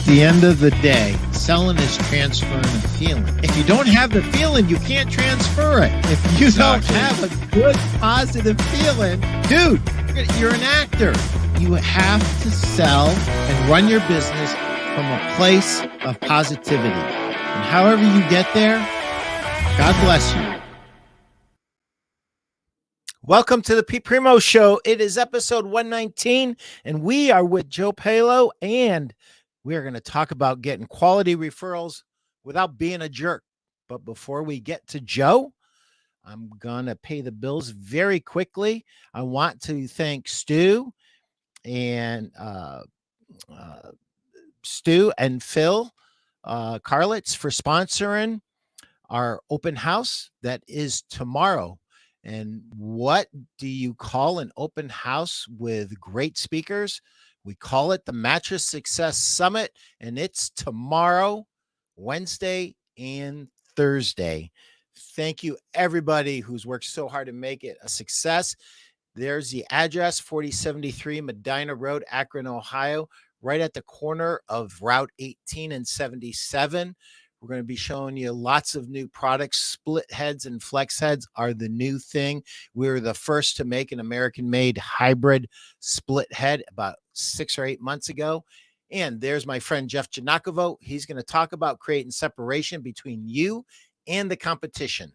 the end of the day, selling is transferring a feeling. If you don't have the feeling, you can't transfer it. If you don't have a good, positive feeling, dude, you're an actor. You have to sell and run your business from a place of positivity. And however you get there, God bless you. Welcome to the Primeau Show. It is episode 119, and we are with Joe Pallo, and we are going to talk about getting quality referrals without being a jerk. But before we get to Joe, I'm going to pay the bills very quickly. I want to thank Stu and Phil Carlitz for sponsoring our open house that is tomorrow. And what do you call an open house with great speakers? We call it the Mattress Success Summit, and it's tomorrow, Wednesday and Thursday. Thank you, everybody who's worked so hard to make it a success. There's the address, 4073 Medina Road, Akron, Ohio, right at the corner of Route 18 and 77. We're going to be showing you lots of new products. Split heads and flex heads are the new thing. We were the first to make an American-made hybrid split head about 6 or 8 months ago. And there's my friend Jeff Janakovo. He's going to talk about creating separation between you and the competition.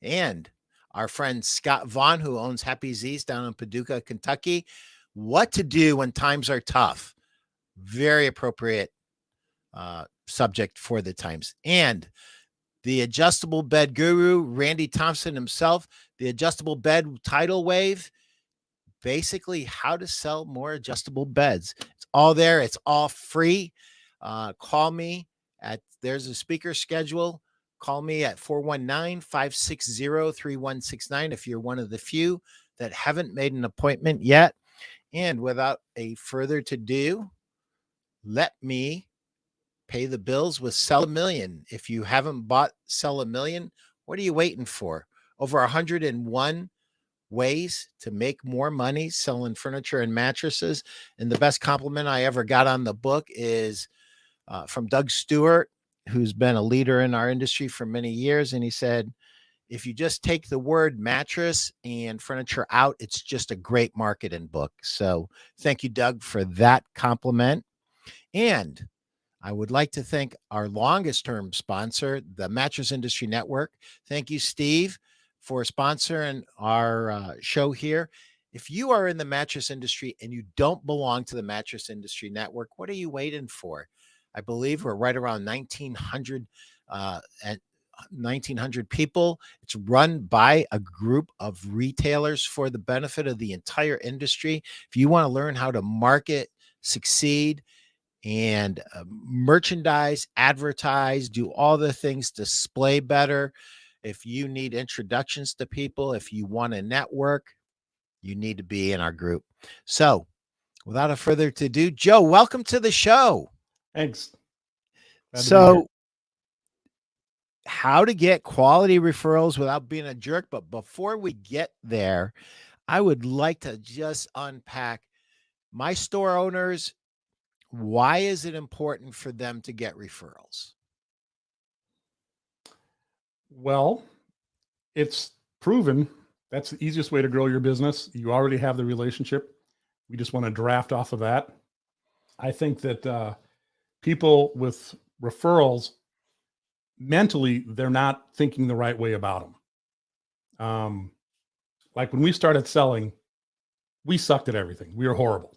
And our friend Scott Vaughn, who owns Happy Z's down in Paducah, Kentucky. What to do when times are tough. Very appropriate subject for the times. And the adjustable bed guru, Randy Thompson himself, the adjustable bed tidal wave, basically how to sell more adjustable beds. It's all there. It's all free. Call me there's a speaker schedule. Call me at 419-560-3169 if you're one of the few that haven't made an appointment yet. And without a further ado, let me pay the bills with Sell a Million. If you haven't bought Sell a Million, what are you waiting for? Over 101 ways to make more money selling furniture and mattresses. And the best compliment I ever got on the book is from Doug Stewart, who's been a leader in our industry for many years. And he said, if you just take the word mattress and furniture out, it's just a great marketing book. So thank you, Doug, for that compliment. And I would like to thank our longest term sponsor, the Mattress Industry Network. Thank you, Steve, for sponsoring our show here. If you are in the mattress industry and you don't belong to the Mattress Industry Network, what are you waiting for? I believe we're right around 1,900 people. It's run by a group of retailers for the benefit of the entire industry. If you want to learn how to market, succeed, and merchandise, advertise, do all the things, display better. If you need introductions to people, if you want to network, you need to be in our group. So without a further ado, Joe, welcome to the show. Thanks. So how to get quality referrals without being a jerk. But before we get there, I would like to just unpack my store owners. Why is it important for them to get referrals? Well, it's proven that's the easiest way to grow your business. You already have the relationship. We just want to draft off of that. I think that people with referrals, mentally, they're not thinking the right way about them. Like when we started selling, we sucked at everything. We were horrible.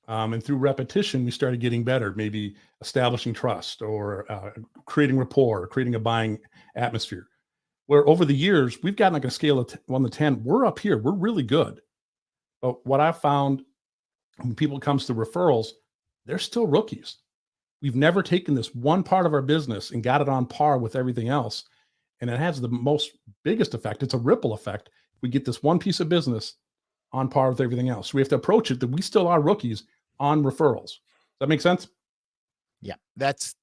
And through repetition, we started getting better, maybe establishing trust or creating rapport, or creating a buying atmosphere. Where over the years, we've gotten like a scale of 1 to 10. We're up here. We're really good. But what I found when people comes to referrals, they're still rookies. We've never taken this one part of our business and got it on par with everything else. And it has the biggest effect. It's a ripple effect. We get this one piece of business on par with everything else. So we have to approach it that we still are rookies on referrals. Does that make sense? Yeah, that's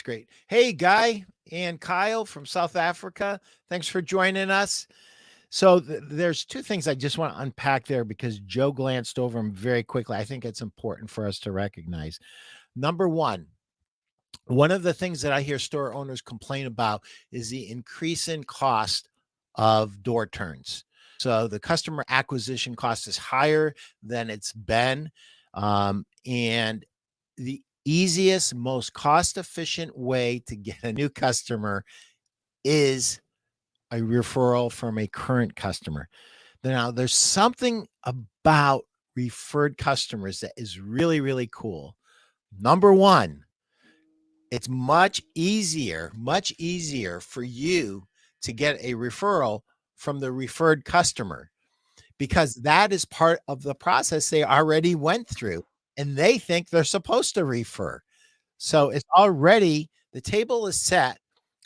great. Hey, Guy and Kyle from South Africa, thanks for joining us. So there's two things I just want to unpack there because Joe glanced over them very quickly. I think it's important for us to recognize. Number one of the things that I hear store owners complain about is the increase in cost of door turns. So the customer acquisition cost is higher than it's been. And the easiest, most cost efficient way to get a new customer is a referral from a current customer. Now, there's something about referred customers that is really, really cool. Number one, it's much easier for you to get a referral from the referred customer because that is part of the process they already went through and they think they're supposed to refer. So it's already the table is set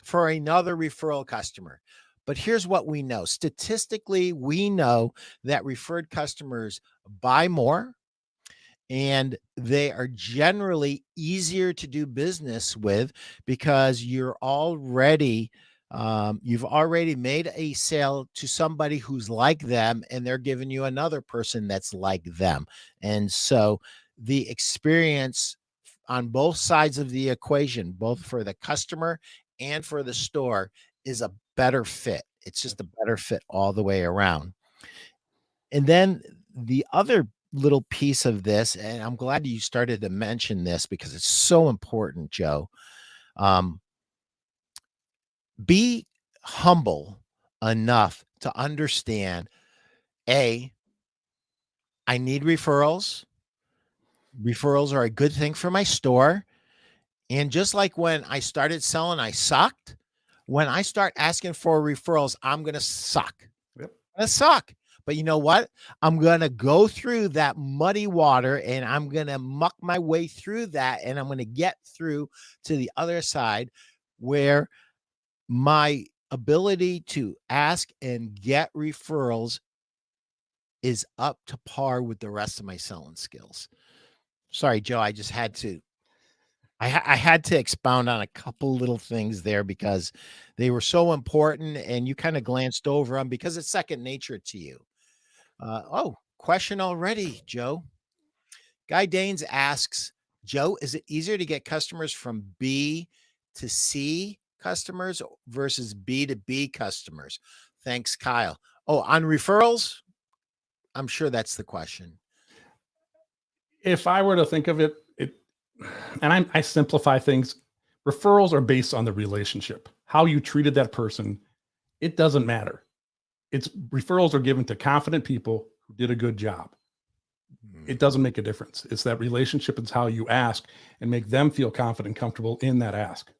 for another referral customer. But here's what we know. Statistically, we know that referred customers buy more and they are generally easier to do business with because you've already made a sale to somebody who's like them and they're giving you another person that's like them. And so the experience on both sides of the equation, both for the customer and for the store, is a better fit. It's just a better fit all the way around. And then the other little piece of this, and I'm glad you started to mention this because it's so important, Joe. Um, be humble enough to understand A, I need referrals. Referrals are a good thing for my store. And just like when I started selling, I sucked. When I start asking for referrals, I'm going to suck. Yep. I'm going to suck. But you know what? I'm going to go through that muddy water and I'm going to muck my way through that. And I'm going to get through to the other side where my ability to ask and get referrals is up to par with the rest of my selling skills. Sorry, Joe. I just had to I had to expound on a couple little things there because they were so important and you kind of glanced over them because it's second nature to you. Question already, Joe. Guy Danes asks, Joe, is it easier to get customers from B to C customers versus B to B customers? Thanks, Kyle. Oh, on referrals? I'm sure that's the question. If I were to think of it, I simplify things. Referrals are based on the relationship, how you treated that person. It doesn't matter. Referrals are given to confident people who did a good job. It doesn't make a difference. It's that relationship. It's how you ask and make them feel confident and comfortable in that ask.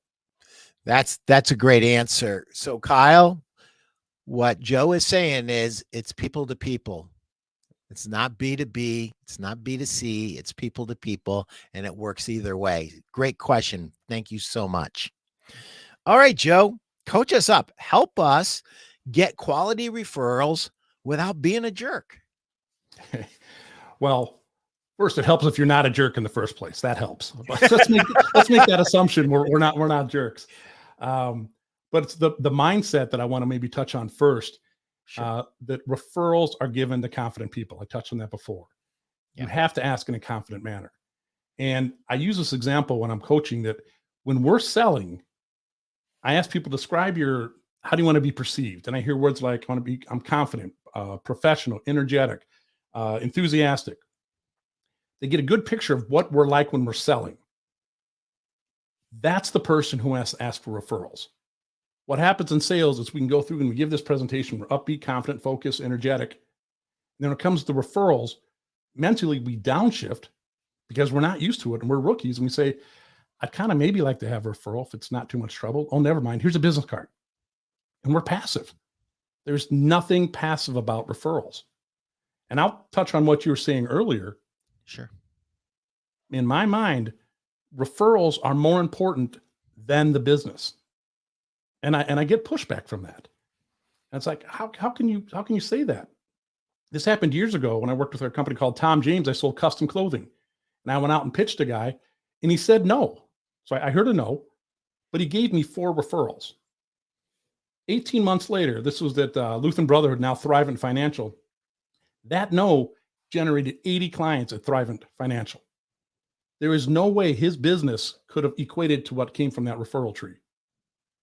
That's a great answer. So Kyle, what Joe is saying is it's people to people. It's not B to B. It's not B to C. It's people to people, and it works either way. Great question. Thank you so much. All right, Joe, coach us up. Help us get quality referrals without being a jerk. Well, first, it helps if you're not a jerk in the first place. That helps. let's make that assumption. We're not jerks. But it's the mindset that I want to maybe touch on first. Sure. That referrals are given to confident people. I touched on that before. Yeah. You have to ask in a confident manner. And I use this example when I'm coaching that when we're selling, I ask people describe how do you want to be perceived? And I hear words like I'm confident, professional, energetic, enthusiastic. They get a good picture of what we're like when we're selling. That's the person who has to ask for referrals. What happens in sales is we can go through and we give this presentation. We're upbeat, confident, focused, energetic. And then when it comes to referrals, mentally we downshift because we're not used to it and we're rookies. And we say, I'd kind of maybe like to have a referral if it's not too much trouble. Oh, never mind. Here's a business card. And we're passive. There's nothing passive about referrals. And I'll touch on what you were saying earlier. Sure. In my mind, referrals are more important than the business. And I get pushback from that. And it's like, how can you say that? This happened years ago when I worked with a company called Tom James. I sold custom clothing. And I went out and pitched a guy and he said no. So I heard a no, but he gave me 4 referrals. 18 months later, this was at Lutheran Brotherhood, now Thrivent Financial. That no generated 80 clients at Thrivent Financial. There is no way his business could have equated to what came from that referral tree.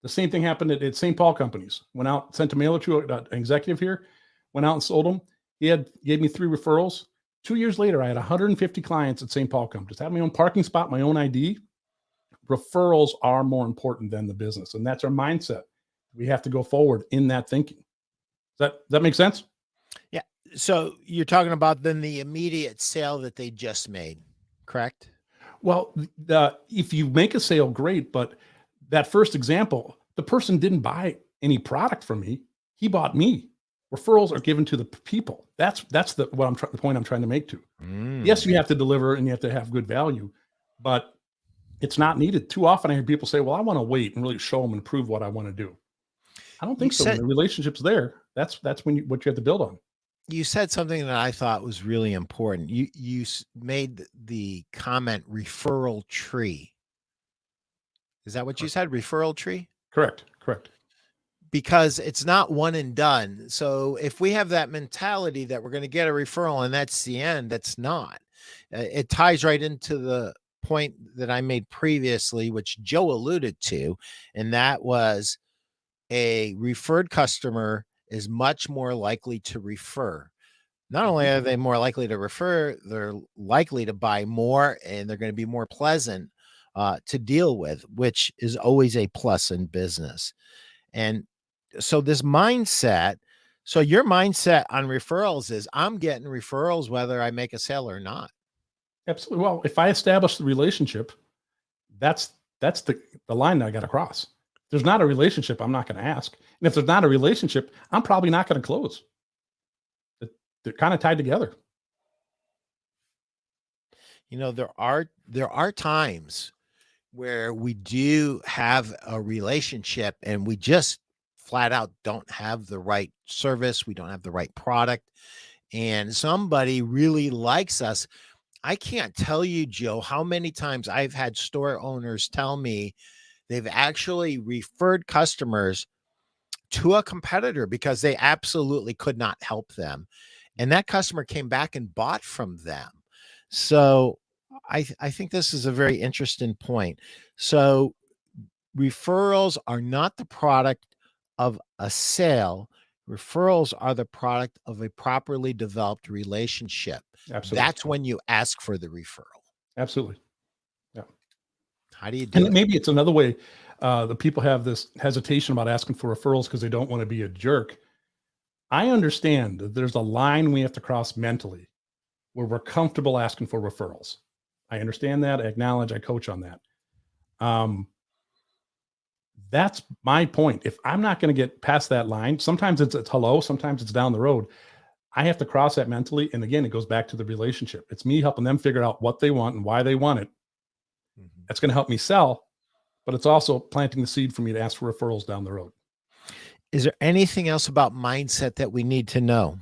The same thing happened at St. Paul Companies. Went out, sent a mailer to an executive here, went out and sold them. He gave me 3 referrals. 2 years later, I had 150 clients at St. Paul Companies. I had my own parking spot, my own ID. Referrals are more important than the business. And that's our mindset. We have to go forward in that thinking. Does that make sense? Yeah. So you're talking about then the immediate sale that they just made, correct? Well, if you make a sale, great. But that first example, the person didn't buy any product from me. He bought me. Referrals are given to the people. That's the point I'm trying to make to. Yes, you have to deliver and you have to have good value, but it's not needed. Too often I hear people say, well, I want to wait and really show them and prove what I want to do. I don't think so. When the relationship's there, that's what you have to build on. You said something that I thought was really important. You made the comment referral tree. Is that what you said? Referral tree? Correct. Because it's not one and done. So if we have that mentality that we're going to get a referral and that's the end, that's not. It ties right into the point that I made previously, which Joe alluded to, and that was a referred customer is much more likely to refer. Not only are they more likely to refer, they're likely to buy more, and they're going to be more pleasant to deal with, which is always a plus in business. And so this mindset, so your mindset on referrals is I'm getting referrals whether I make a sale or not. Absolutely. Well, if I establish the relationship, that's the line that I got to cross. If there's not a relationship, I'm not going to ask. And if there's not a relationship, I'm probably not going to close. They're kind of tied together. You know, there are times where we do have a relationship and we just flat out don't have the right service. We don't have the right product. And somebody really likes us. I can't tell you, Joe, how many times I've had store owners tell me they've actually referred customers to a competitor because they absolutely could not help them. And that customer came back and bought from them. So I think this is a very interesting point. So referrals are not the product of a sale. Referrals are the product of a properly developed relationship. Absolutely. That's when you ask for the referral. Absolutely. Yeah. How do you do it? Maybe it's another way the people have this hesitation about asking for referrals because they don't want to be a jerk. I understand that there's a line we have to cross mentally where we're comfortable asking for referrals. I understand that. I acknowledge, I coach on that. That's my point. If I'm not going to get past that line, sometimes it's hello, sometimes it's down the road. I have to cross that mentally. And again, it goes back to the relationship. It's me helping them figure out what they want and why they want it. That's going to help me sell, but it's also planting the seed for me to ask for referrals down the road. Is there anything else about mindset that we need to know?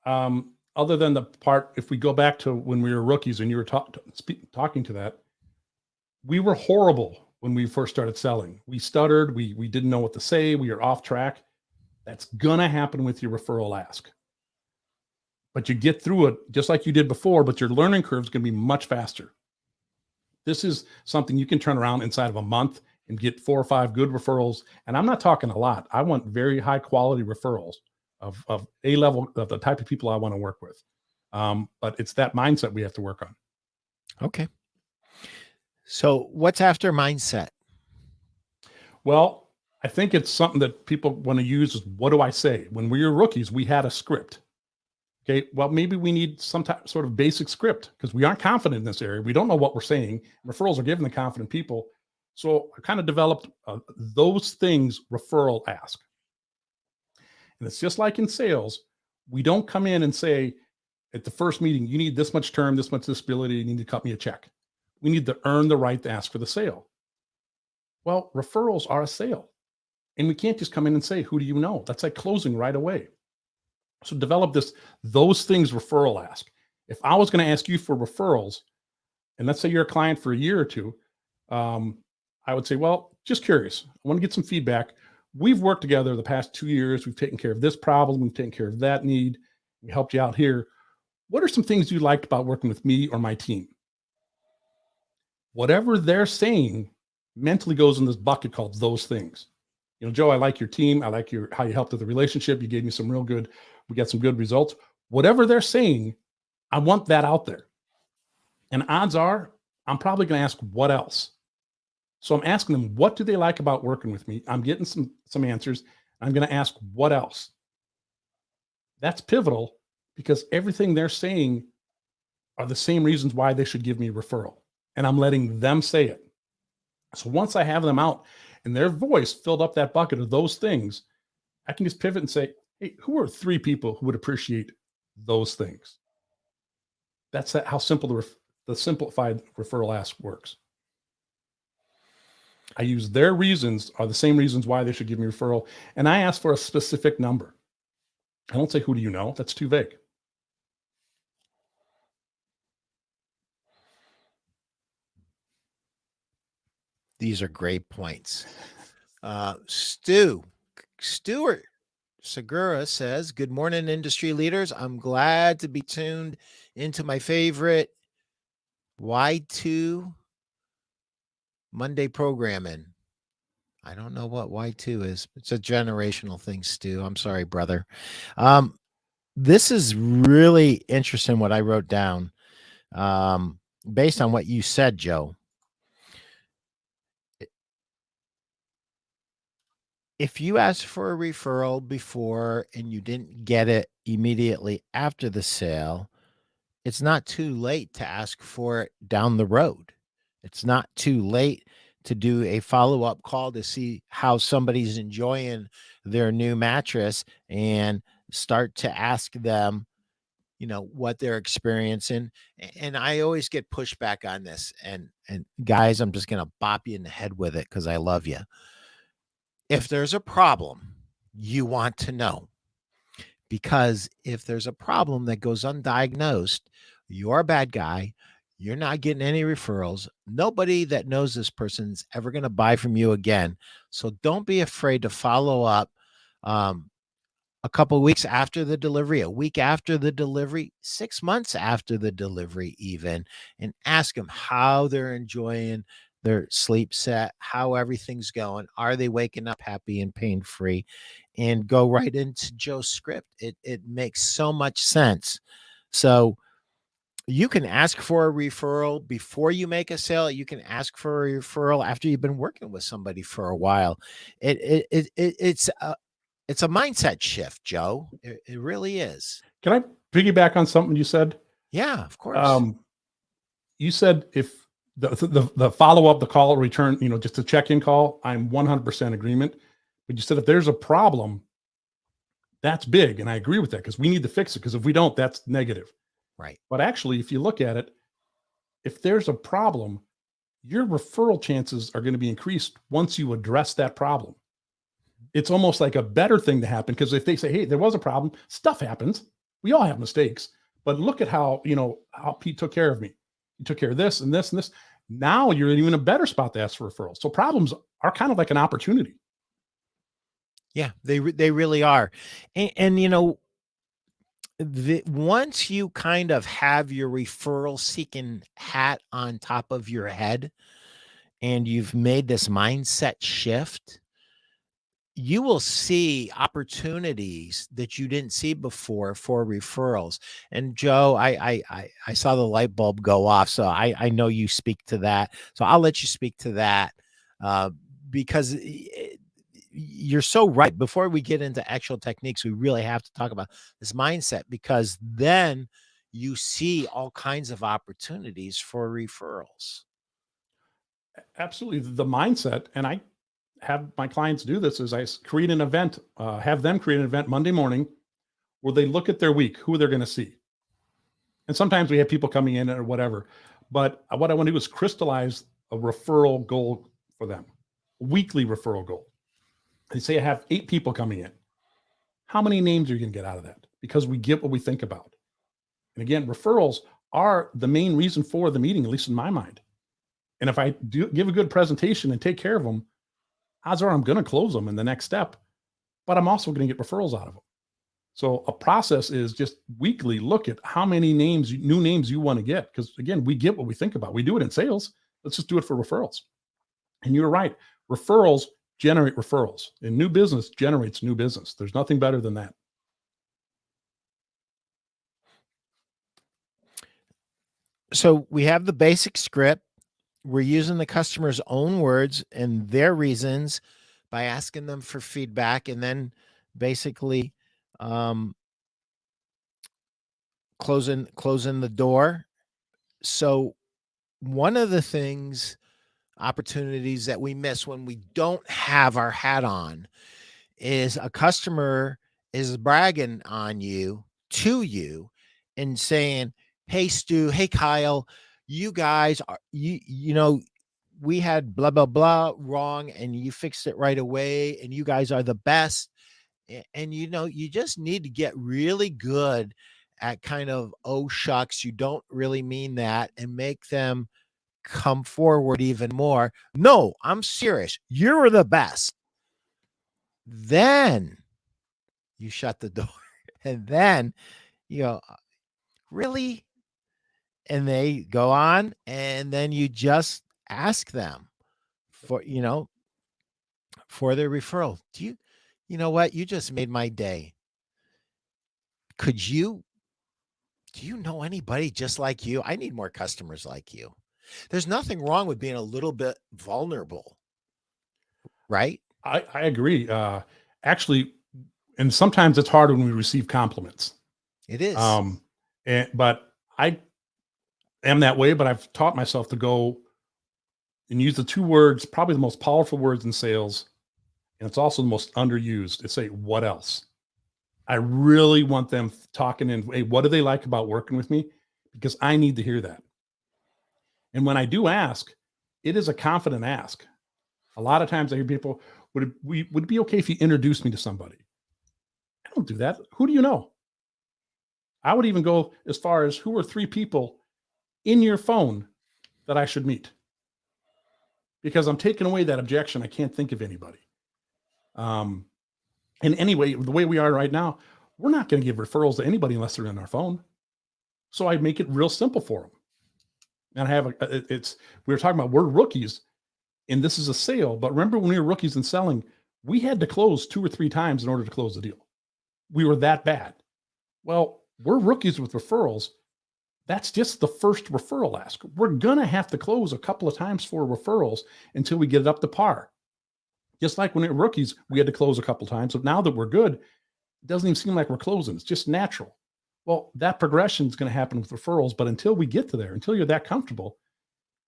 Other than the part, if we go back to when we were rookies and you were talking to that, we were horrible when we first started selling. We stuttered. We didn't know what to say. We were off track. That's going to happen with your referral ask. But you get through it just like you did before, but your learning curve is going to be much faster. This is something you can turn around inside of a month and get 4 or 5 good referrals. And I'm not talking a lot. I want very high quality referrals of a level of the type of people I want to work with. But it's that mindset we have to work on. Okay. So what's after mindset? Well, I think it's something that people want to use is, what do I say? When we were rookies, we had a script. Okay. Well, maybe we need some sort of basic script because we aren't confident in this area. We don't know what we're saying. Referrals are given to confident people. So I kind of developed those things referral ask. And it's just like in sales. We don't come in and say at the first meeting, you need this much term, this much disability, you need to cut me a check. We need to earn the right to ask for the sale. Well, referrals are a sale. And we can't just come in and say, who do you know? That's like closing right away. So develop those things referral ask. If I was going to ask you for referrals, and let's say you're a client for a year or two, I would say, well, just curious. I want to get some feedback. we've worked together the past 2 years. We've taken care of this problem. We've taken care of that need. We helped you out here. What are some things you liked about working with me or my team? Whatever they're saying mentally goes in this bucket called those things. You know, Joe, I like your team. I like how you helped with the relationship. You gave me we got some good results. Whatever they're saying, I want that out there. And odds are, I'm probably going to ask what else. So I'm asking them, what do they like about working with me? I'm getting some answers. I'm going to ask what else. That's pivotal because everything they're saying are the same reasons why they should give me a referral. And I'm letting them say it. So once I have them out and their voice filled up that bucket of those things, I can just pivot and say, hey, who are 3 people who would appreciate those things? That's how simple the simplified referral ask works. I use their reasons are the same reasons why they should give me a referral. And I ask for a specific number. I don't say, who do you know? That's too vague. These are great points. Stuart Segura says, good morning, industry leaders. I'm glad to be tuned into my favorite Y2 Monday programming. I don't know what Y2 is. It's a generational thing, Stu. I'm sorry, brother. This is really interesting what I wrote down based on what you said, Joe. If you asked for a referral before and you didn't get it immediately after the sale, it's not too late to ask for it down the road. It's not too late to do a follow-up call to see how somebody's enjoying their new mattress and start to ask them, you know, what they're experiencing. And I always get pushback on this. And guys, I'm just going to bop you in the head with it because I love you. If there's a problem, you want to know. Because if there's a problem that goes undiagnosed, you're a bad guy. You're not getting any referrals. Nobody that knows this person's ever going to buy from you again. So don't be afraid to follow up a couple of weeks after the delivery, a week after the delivery, 6 months after the delivery even, and ask them how they're enjoying their sleep set, how everything's going. Are they waking up happy and pain-free? And go right into Joe's script. It makes so much sense. So you can ask for a referral before you make a sale. You can ask for a referral after you've been working with somebody for a while. It's a mindset shift, Joe. It really is. Can I piggyback on something you said? Yeah, of course. You said if the follow-up, the call return, you know, just a check-in call, I'm 100% agreement. But you said if there's a problem, that's big. And I agree with that because we need to fix it. Because if we don't, that's negative. Right. But actually, if you look at it, if there's a problem, your referral chances are going to be increased once you address that problem. It's almost like a better thing to happen because if they say, hey, there was a problem, stuff happens. We all have mistakes. But look at how Pete took care of me. He took care of this and this and this. Now you're in a better spot to ask for referrals. So problems are kind of like an opportunity. Yeah, they really are. And you know, once you kind of have your referral seeking hat on top of your head and you've made this mindset shift, you will see opportunities that you didn't see before for referrals. And Joe, I saw the light bulb go off, so I know you speak to that. So I'll let you speak to that because you're so right. Before we get into actual techniques, we really have to talk about this mindset because then you see all kinds of opportunities for referrals. Absolutely. The mindset, and I have my clients do this, is I create an event, have them create an event Monday morning where they look at their week, who they're going to see. And sometimes we have people coming in or whatever. But what I want to do is crystallize a referral goal for them, a weekly referral goal. They say I have 8 people coming in. How many names are you going to get out of that? Because we get what we think about. And again, referrals are the main reason for the meeting, at least in my mind. And if I do give a good presentation and take care of them, odds are I'm going to close them in the next step, but I'm also going to get referrals out of them. So a process is just weekly look at how many names, new names you want to get. Because again, we get what we think about. We do it in sales. Let's just do it for referrals. And you're right. Referrals generate referrals, and new business generates new business. There's nothing better than that. So we have the basic script. We're using the customer's own words and their reasons by asking them for feedback, and then basically closing the door. So one of the opportunities that we miss when we don't have our hat on is a customer is bragging on you to you and saying, "Hey Stu, hey Kyle, you guys are you know we had blah blah blah wrong and you fixed it right away and you guys are the best." And you just need to get really good at kind of, "Oh shucks, you don't really mean that," and make them come forward even more. "No, I'm serious. You're the best." Then you shut the door and then you go, "Really?" And they go on, and then you just ask them for, for their referral. You know what? You just made my day. Could you Do you know anybody just like you? I need more customers like you. There's nothing wrong with being a little bit vulnerable, right? I agree. Actually, and sometimes it's hard when we receive compliments. It is. But I am that way, but I've taught myself to go and use the two words, probably the most powerful words in sales. And it's also the most underused. It's say, what else? I really want them talking in, hey, what do they like about working with me? Because I need to hear that. And when I do ask, it is a confident ask. A lot of times I hear people, would it be okay if you introduced me to somebody? I don't do that. Who do you know? I would even go as far as, who are 3 people in your phone that I should meet? Because I'm taking away that objection. I can't think of anybody. And anyway, the way we are right now, we're not going to give referrals to anybody unless they're in our phone. So I make it real simple for them. And I have we were talking about, we're rookies and this is a sale. But remember when we were rookies in selling, we had to close 2 or 3 times in order to close the deal. We were that bad. Well, we're rookies with referrals. That's just the first referral ask. We're going to have to close a couple of times for referrals until we get it up to par. Just like when we were rookies, we had to close a couple of times. So now that we're good, it doesn't even seem like we're closing. It's just natural. Well, that progression is going to happen with referrals. But until we get to there, until you're that comfortable,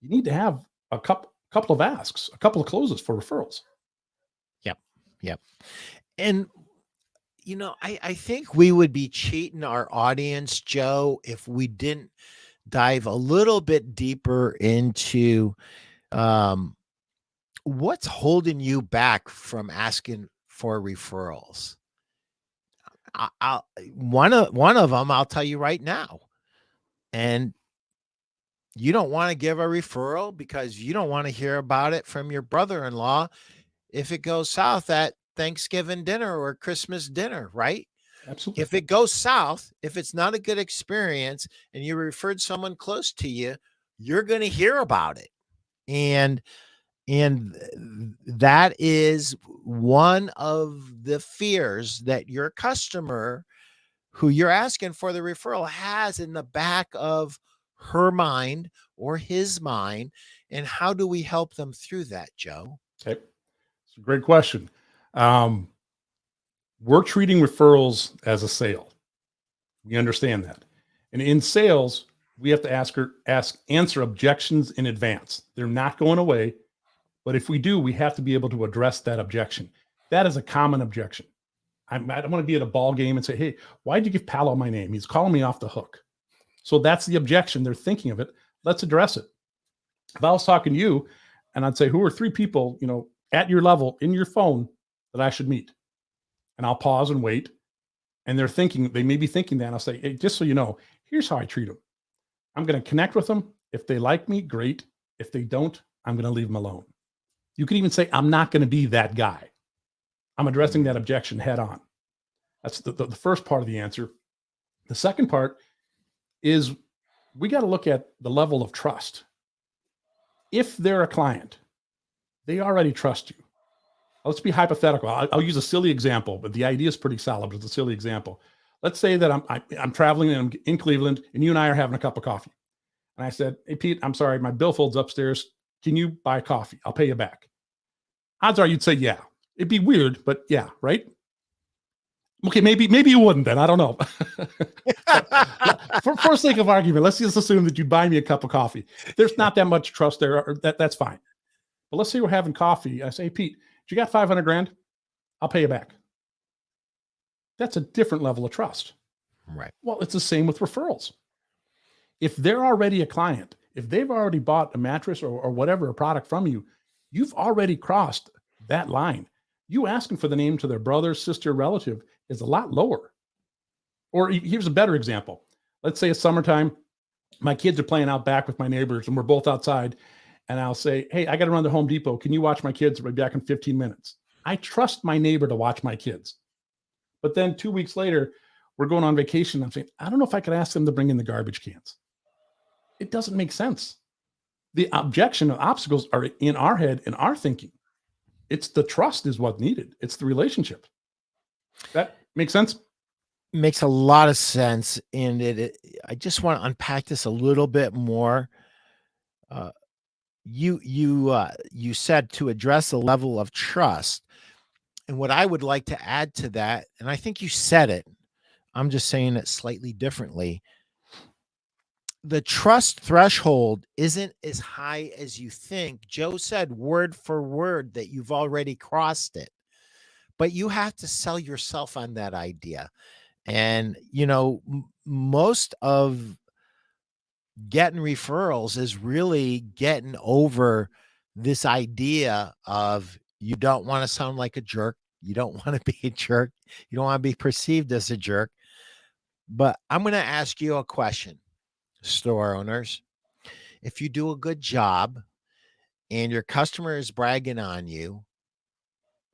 you need to have a couple of asks, a couple of closes for referrals. Yep. And I think we would be cheating our audience, Joe, if we didn't dive a little bit deeper into what's holding you back from asking for referrals. One of them I'll tell you right now. And you don't want to give a referral because you don't want to hear about it from your brother-in-law if it goes south at Thanksgiving dinner or Christmas dinner, right? Absolutely. If it goes south, if it's not a good experience and you referred someone close to you, you're going to hear about it. And that is one of the fears that your customer who you're asking for the referral has in the back of her mind or his mind. And how do we help them through that, Joe? Okay. It's a great question. We're treating referrals as a sale. We understand that. And in sales, we have to answer objections in advance. They're not going away. But if we do, we have to be able to address that objection. That is a common objection. I don't want to be at a ball game and say, hey, why'd you give Pallo my name? He's calling me off the hook. So that's the objection. They're thinking of it. Let's address it. If I was talking to you and I'd say, who are 3 people, at your level in your phone that I should meet? And I'll pause and wait. And they may be thinking that. And I'll say, hey, just so you know, here's how I treat them. I'm going to connect with them. If they like me, great. If they don't, I'm going to leave them alone. You can even say, I'm not going to be that guy. I'm addressing that objection head on. That's the first part of the answer. The second part is we got to look at the level of trust. If they're a client, they already trust you. Let's be hypothetical. I'll use a silly example, but the idea is pretty solid. But it's a silly example. Let's say that I'm traveling and I'm in Cleveland, and you and I are having a cup of coffee. And I said, hey, Pete, I'm sorry, my billfold's upstairs. Can you buy coffee? I'll pay you back. Odds are you'd say, yeah. It'd be weird, but yeah, right? Okay, maybe you wouldn't then. I don't know. for sake of argument, let's just assume that you'd buy me a cup of coffee. There's not that much trust there. Or that's fine. But let's say we're having coffee. I say, hey, Pete, you got 500 grand? I'll pay you back. That's a different level of trust. Right. Well, it's the same with referrals. If they're already a client, if they've already bought a mattress or whatever, a product from you, you've already crossed that line. You asking for the name to their brother, sister, relative is a lot lower. Or here's a better example. Let's say it's summertime. My kids are playing out back with my neighbors and we're both outside. And I'll say, hey, I got to run to Home Depot. Can you watch my kids? I'll be back in 15 minutes. I trust my neighbor to watch my kids. But then 2 weeks later, we're going on vacation. I'm saying, I don't know if I could ask them to bring in the garbage cans. It doesn't make sense. The objection and obstacles are in our head, in our thinking. It's the trust is what needed. It's the relationship. That makes sense? Makes a lot of sense. And I just want to unpack this a little bit more. You said to address the level of trust. And what I would like to add to that, and I think you said it, I'm just saying it slightly differently. The trust threshold isn't as high as you think. Joe said word for word that you've already crossed it, but you have to sell yourself on that idea. And, most of getting referrals is really getting over this idea of you don't want to sound like a jerk. You don't want to be a jerk. You don't want to be perceived as a jerk. But I'm going to ask you a question, store owners. If you do a good job and your customer is bragging on you,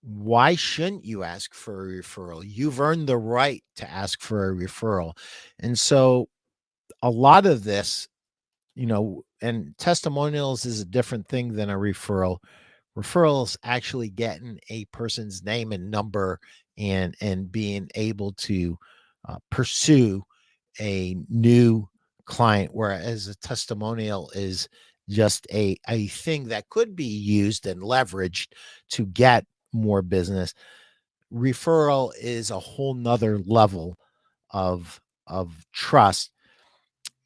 why shouldn't you ask for a referral? You've earned the right to ask for a referral. And so a lot of this, and testimonials is a different thing than a referral. Referrals actually getting a person's name and number and being able to pursue a new client, whereas a testimonial is just a thing that could be used and leveraged to get more business. Referral is a whole nother level of trust.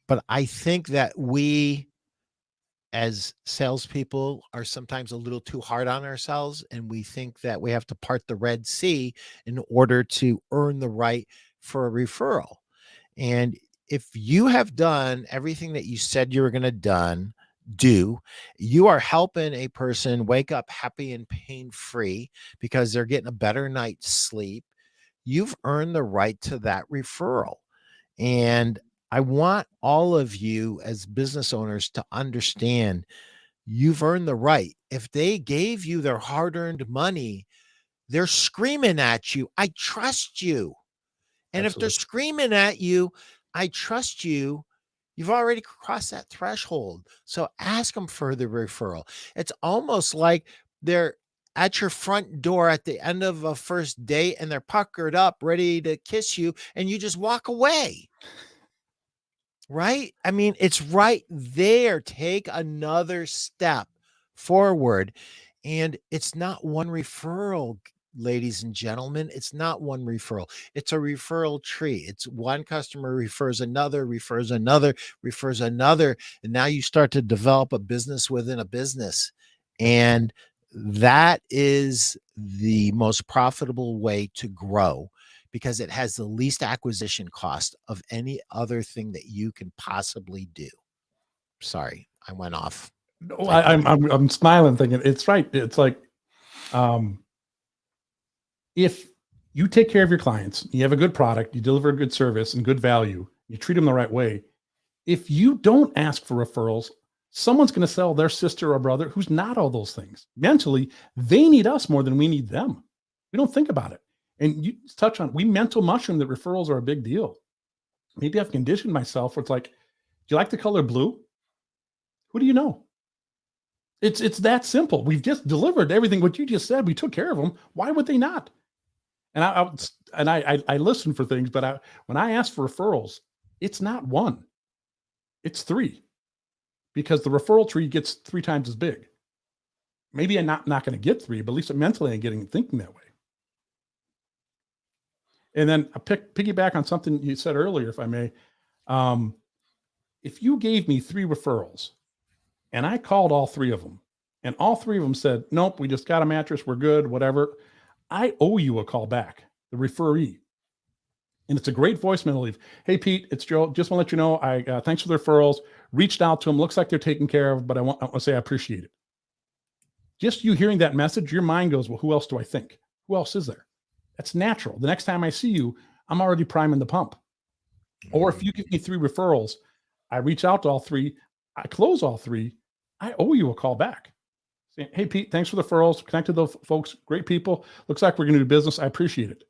But I think that we as salespeople are sometimes a little too hard on ourselves, and we think that we have to part the Red Sea in order to earn the right for a referral. And if you have done everything that you said you were going to do, you are helping a person wake up happy and pain-free because they're getting a better night's sleep. You've earned the right to that referral. And I want all of you as business owners to understand you've earned the right. If they gave you their hard-earned money, they're screaming at you, I trust you. And if they're Absolutely. screaming at you, I trust you, you've already crossed that threshold. So ask them for the referral. It's almost like they're at your front door at the end of a first date and they're puckered up, ready to kiss you, and you just walk away. Right? I mean, it's right there. Take another step forward. And it's not one referral, ladies and gentlemen. It's not one referral. It's a referral tree. It's one customer refers another, refers another, refers another. And now you start to develop a business within a business. And that is the most profitable way to grow, because it has the least acquisition cost of any other thing that you can possibly do. Sorry, I went off. No, I'm smiling thinking it's right. It's like, if you take care of your clients, you have a good product, you deliver a good service and good value, you treat them the right way. If you don't ask for referrals, Someone's going to sell their sister or brother who's not all those things. Mentally, they need us more than we need them. We don't think about it. And you touch on, we mental mushroom that referrals are a big deal. Maybe I've conditioned myself where it's like, do you like the color blue? Who do you know? It's that simple. We've just delivered everything. What you just said, we took care of them. Why would they not? And I listen for things, but when I ask for referrals, it's not one, it's three, because the referral tree gets 3 times as big. Maybe I'm not going to get 3, but at least mentally I'm thinking that way. And then I piggyback on something you said earlier, if I may. If you gave me 3 referrals and I called all 3 of them and all 3 of them said, nope, we just got a mattress, we're good, whatever, I owe you a call back, the referee. And it's a great voicemail to leave. Hey, Pete, it's Joe. Just want to let you know, I thanks for the referrals. Reached out to them. Looks like they're taken care of, but I want to say I appreciate it. Just you hearing that message, your mind goes, well, who else do I think? Who else is there? That's natural. The next time I see you, I'm already priming the pump. Or if you give me 3 referrals, I reach out to all 3, I close all 3, I owe you a call back. Saying, hey, Pete, thanks for the referrals. Connect to those folks, great people. Looks like we're going to do business. I appreciate it.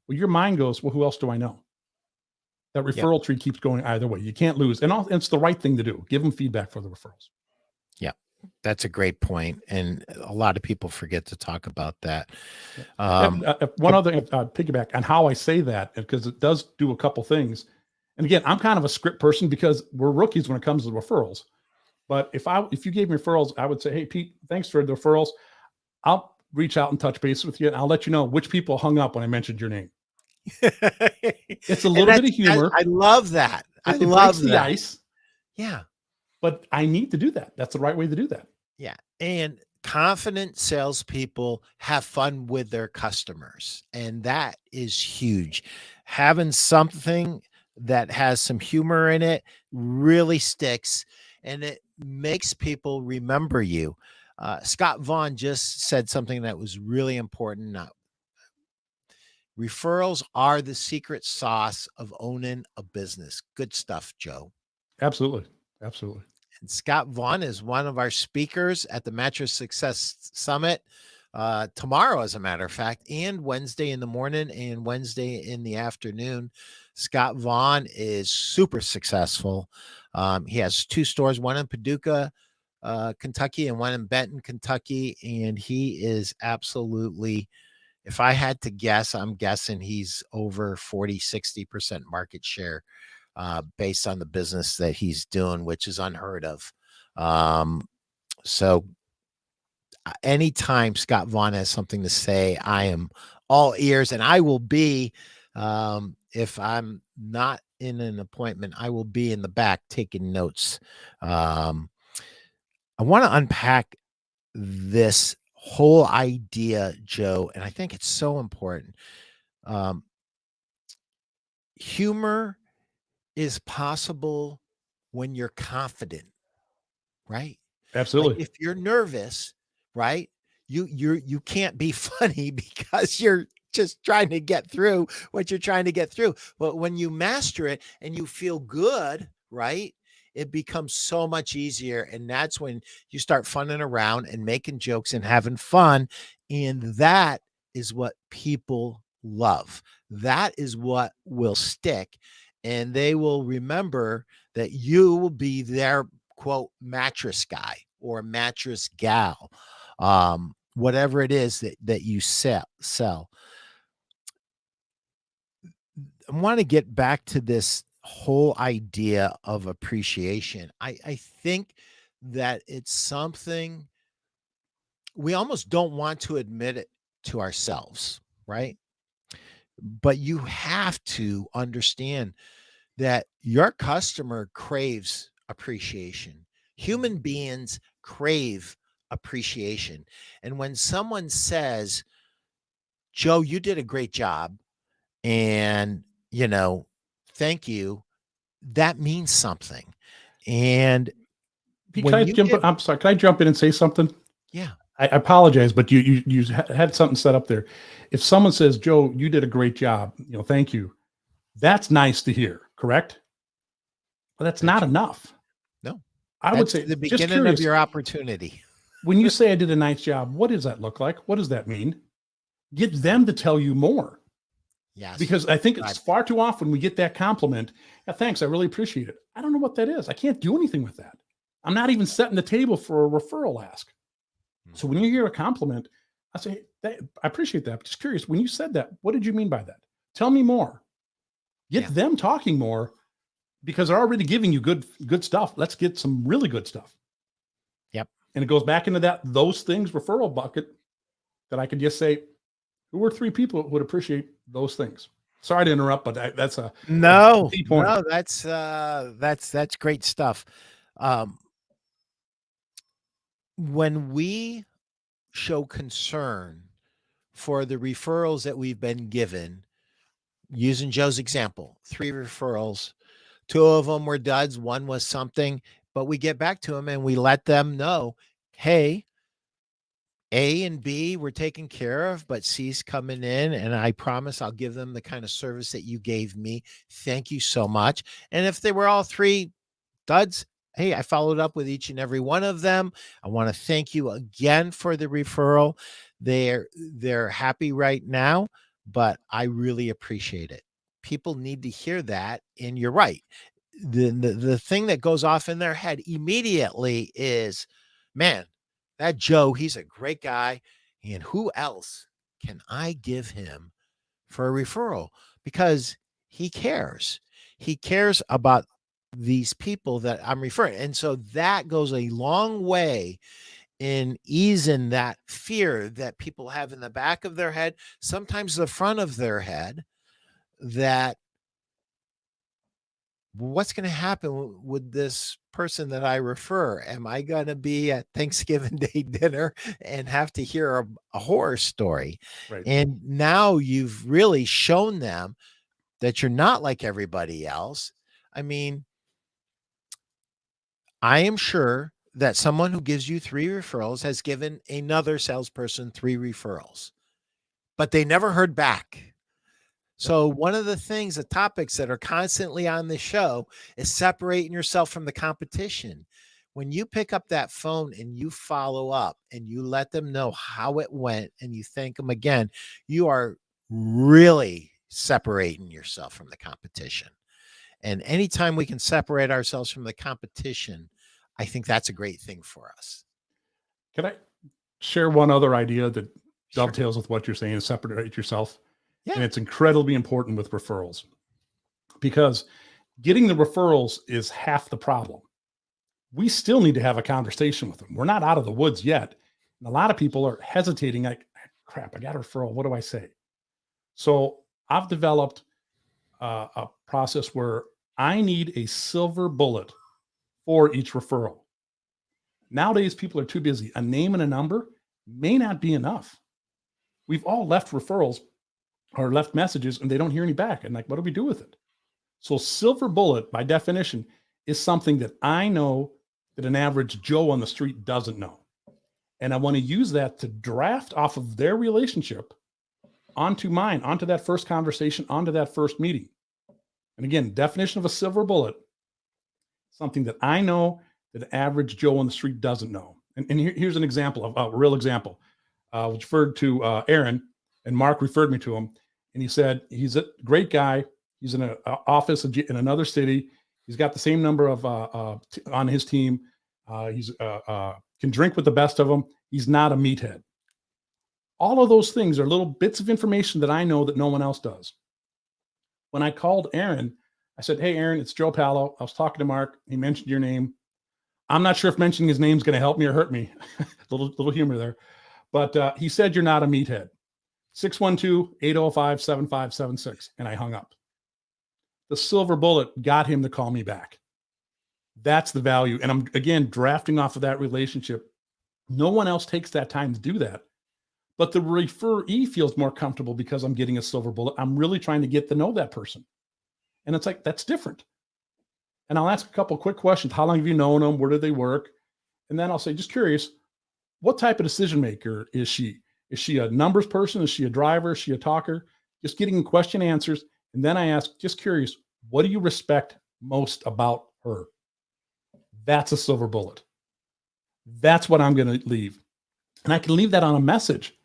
Well, your mind goes, well, who else do I know? That referral tree keeps going either way. You can't lose. And it's the right thing to do. Give them feedback for the referrals. Yeah, that's a great point. And a lot of people forget to talk about that. One other piggyback on how I say that, because it does do a couple things. And again, I'm kind of a script person because we're rookies when it comes to referrals. But if you gave me referrals, I would say, hey, Pete, thanks for the referrals. I'll reach out and touch base with you, and I'll let you know which people hung up when I mentioned your name. It's a little bit of humor. I love that. I love the ice. Yeah. But I need to do that. That's the right way to do that. Yeah. And confident salespeople have fun with their customers. And that is huge. Having something that has some humor in it really sticks, and it makes people remember you. Scott Vaughn just said something that was really important. Referrals are the secret sauce of owning a business. Good stuff, Joe. Absolutely. Absolutely. And Scott Vaughn is one of our speakers at the Mattress Success Summit tomorrow, as a matter of fact, and Wednesday in the morning and Wednesday in the afternoon. Scott Vaughn is super successful. He has 2 stores, one in Paducah, Kentucky, and one in Benton, Kentucky. And he is absolutely, if I had to guess, I'm guessing he's over 40-60% market share based on the business that he's doing, which is unheard of. So anytime Scott Vaughn has something to say, I am all ears, and I will be, if I'm not in an appointment, I will be in the back taking notes. I want to unpack this whole idea, Joe, and I think it's so important. Humor is possible when you're confident, right? Absolutely. Like if you're nervous, right? You can't be funny because you're just trying to get through what you're trying to get through. But when you master it and you feel good, right? It becomes so much easier. And that's when you start funning around and making jokes and having fun. And that is what people love. That is what will stick. And they will remember that you will be their quote mattress guy or mattress gal, whatever it is that you sell. I want to get back to this whole idea of appreciation. I think that it's something we almost don't want to admit it to ourselves, right? But you have to understand that your customer craves appreciation. Human beings crave appreciation. And when someone says, Joe, you did a great job, and, thank you, that means something. And I'm sorry, can I jump in and say something? Yeah. I apologize, but you had something set up there. If someone says, Joe, you did a great job, thank you. That's nice to hear, correct? But that's not enough. No. I would That's say, the just beginning of curious, your opportunity. when you say I did a nice job, what does that look like? What does that mean? Get them to tell you more. Yes. Because I think it's Right. far too often we get that compliment. Yeah, thanks. I really appreciate it. I don't know what that is. I can't do anything with that. I'm not even setting the table for a referral ask. So when you hear a compliment, I say, I appreciate that. Just curious, when you said that, what did you mean by that? Tell me more. Get Yeah. them talking more, because they're already giving you good stuff. Let's get some really good stuff. Yep. And it goes back into those things referral bucket that I could just say, who are 3 people who would appreciate those things? Sorry to interrupt, but that's a key point. No, that's great stuff. When we show concern for the referrals that we've been given, using Joe's example, 3 referrals, 2 of them were duds, 1 was something, but we get back to them and we let them know, hey, A and B were taken care of, but C's coming in, and I promise I'll give them the kind of service that you gave me. Thank you so much. And if they were all 3 duds, hey, I followed up with each and every one of them. I want to thank you again for the referral. They're happy right now, but I really appreciate it. People need to hear that, and you're right. The thing that goes off in their head immediately is, man, that Joe, he's a great guy, and who else can I give him for a referral? Because he cares. He cares about these people that I'm referring. And so that goes a long way in easing that fear that people have in the back of their head, sometimes the front of their head, that what's going to happen with this person that I refer? Am I going to be at Thanksgiving Day dinner and have to hear a horror story? Right. And now you've really shown them that you're not like everybody else. I mean, I am sure that someone who gives you 3 referrals has given another salesperson 3 referrals, but they never heard back. So one of the things, the topics that are constantly on the show is separating yourself from the competition. When you pick up that phone and you follow up and you let them know how it went and you thank them again, you are really separating yourself from the competition. And anytime we can separate ourselves from the competition, I think that's a great thing for us. Can I share one other idea that Sure. dovetails with what you're saying, is separate yourself? And Yeah. it's incredibly important with referrals, because getting the referrals is half the problem. We still need to have a conversation with them. We're not out of the woods yet. And a lot of people are hesitating, like, crap, I got a referral. What do I say? So I've developed a process where I need a silver bullet for each referral. Nowadays, people are too busy. A name and a number may not be enough. We've all left referrals or left messages and they don't hear any back. And like, what do we do with it? So silver bullet, by definition, is something that I know that an average Joe on the street doesn't know. And I want to use that to draft off of their relationship onto mine, onto that first conversation, onto that first meeting. And again, definition of a silver bullet, something that I know that an average Joe on the street doesn't know. And here's an example of a real example. Which referred to Aaron, and Mark referred me to him. And he said, he's a great guy. He's in an office in another city. He's got the same number of on his team. He's can drink with the best of them. He's not a meathead. All of those things are little bits of information that I know that no one else does. When I called Aaron, I said, hey, Aaron, it's Joe Pallo. I was talking to Mark. He mentioned your name. I'm not sure if mentioning his name is going to help me or hurt me. little humor there. But he said, you're not a meathead. 612-805-7576. And I hung up. The silver bullet got him to call me back. That's the value. And I'm, again, drafting off of that relationship. No one else takes that time to do that. But the referee feels more comfortable because I'm getting a silver bullet. I'm really trying to get to know that person. And it's like, that's different. And I'll ask a couple of quick questions. How long have you known them? Where do they work? And then I'll say, just curious, what type of decision maker is she? Is she a numbers person? Is she a driver? Is she a talker? Just getting question answers. And then I ask, just curious, what do you respect most about her? That's a silver bullet. That's what I'm going to leave. And I can leave that on a message.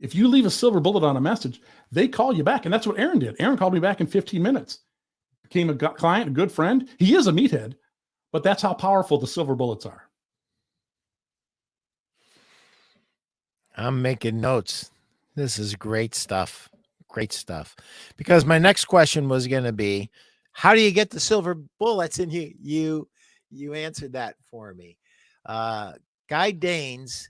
If you leave a silver bullet on a message, they call you back. And that's what Aaron did. Aaron called me back in 15 minutes. Became a client, a good friend. He is a meathead, but that's how powerful the silver bullets are. I'm making notes. This is great stuff. Great stuff. Because my next question was going to be, how do you get the silver bullets? And you answered that for me. Guy Danes,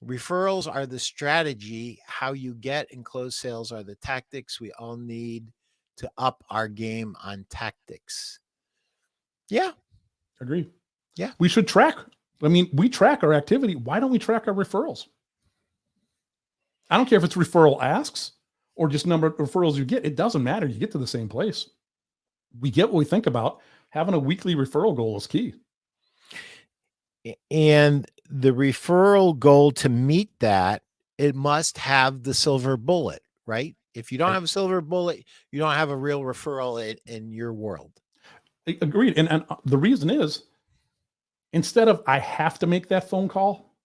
referrals are the strategy. How you get and close sales are the tactics. We all need to up our game on tactics. Yeah. Agree. Yeah. We should track. I mean, we track our activity. Why don't we track our referrals? I don't care if it's referral asks or just number of referrals you get. It doesn't matter. You get to the same place. We get what we think about. Having a weekly referral goal is key. And the referral goal, to meet that, it must have the silver bullet, right? If you don't have a silver bullet, you don't have a real referral in your world. Agreed. And the reason is, instead of I have to make that phone call,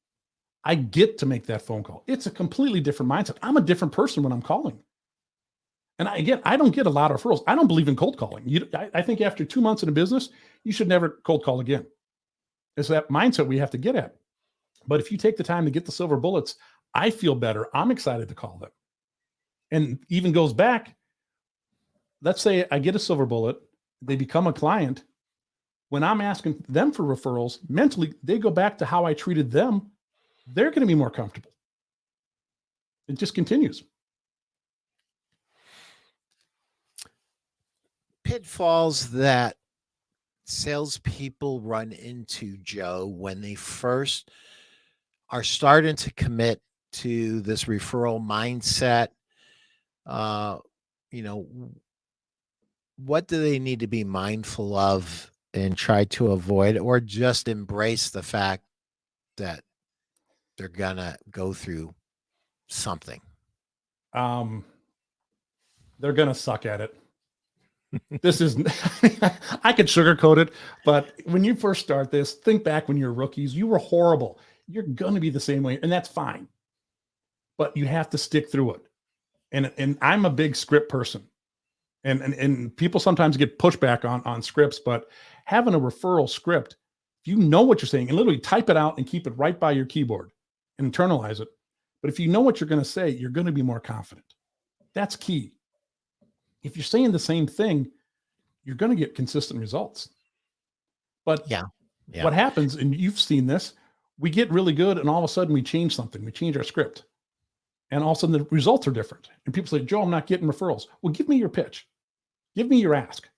I get to make that phone call. It's a completely different mindset. I'm a different person when I'm calling. And I don't get a lot of referrals. I don't believe in cold calling. I think after 2 months in a business, you should never cold call again. It's that mindset we have to get at. But if you take the time to get the silver bullets, I feel better. I'm excited to call them. And even goes back, let's say I get a silver bullet, they become a client. When I'm asking them for referrals, mentally, they go back to how I treated them. They're going to be more comfortable. It just continues. Pitfalls that salespeople run into, Joe, when they first are starting to commit to this referral mindset. What do they need to be mindful of and try to avoid, or just embrace the fact that they're gonna go through something? They're gonna suck at it. This is, I could sugarcoat it, but when you first start this, think back when you're rookies, you were horrible. You're going to be the same way, and that's fine. But you have to stick through it. And I'm a big script person. And people sometimes get pushback on scripts, but having a referral script, if you know what you're saying, and literally type it out and keep it right by your keyboard and internalize it. But if you know what you're going to say, you're going to be more confident. That's key. If you're saying the same thing, you're going to get consistent results. But what happens, and you've seen this, we get really good and all of a sudden we change something. We change our script. And all of a sudden the results are different. And people say, Joe, I'm not getting referrals. Well, give me your pitch. Give me your ask.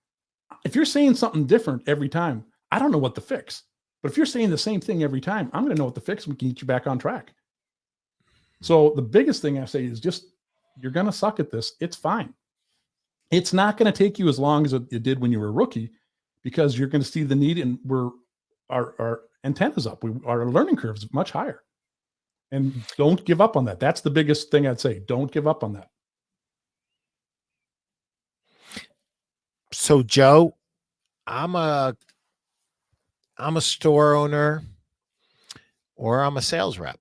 If you're saying something different every time, I don't know what to fix. But if you're saying the same thing every time, I'm going to know what to fix and we can get you back on track. So the biggest thing I say is just, you're going to suck at this. It's fine. It's not going to take you as long as it did when you were a rookie, because you're going to see the need, and our antennas up. Our learning curve is much higher. And don't give up on that. That's the biggest thing I'd say. Don't give up on that. So, Joe, I'm a store owner, or I'm a sales rep,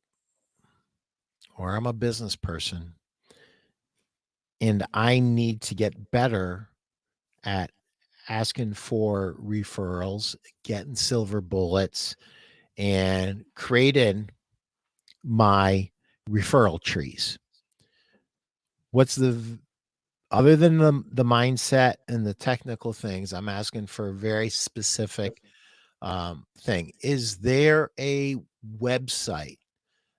or I'm a business person, and I need to get better at asking for referrals, getting silver bullets, and creating my referral trees. What's other than the mindset and the technical things, I'm asking for a very specific thing. Is there a website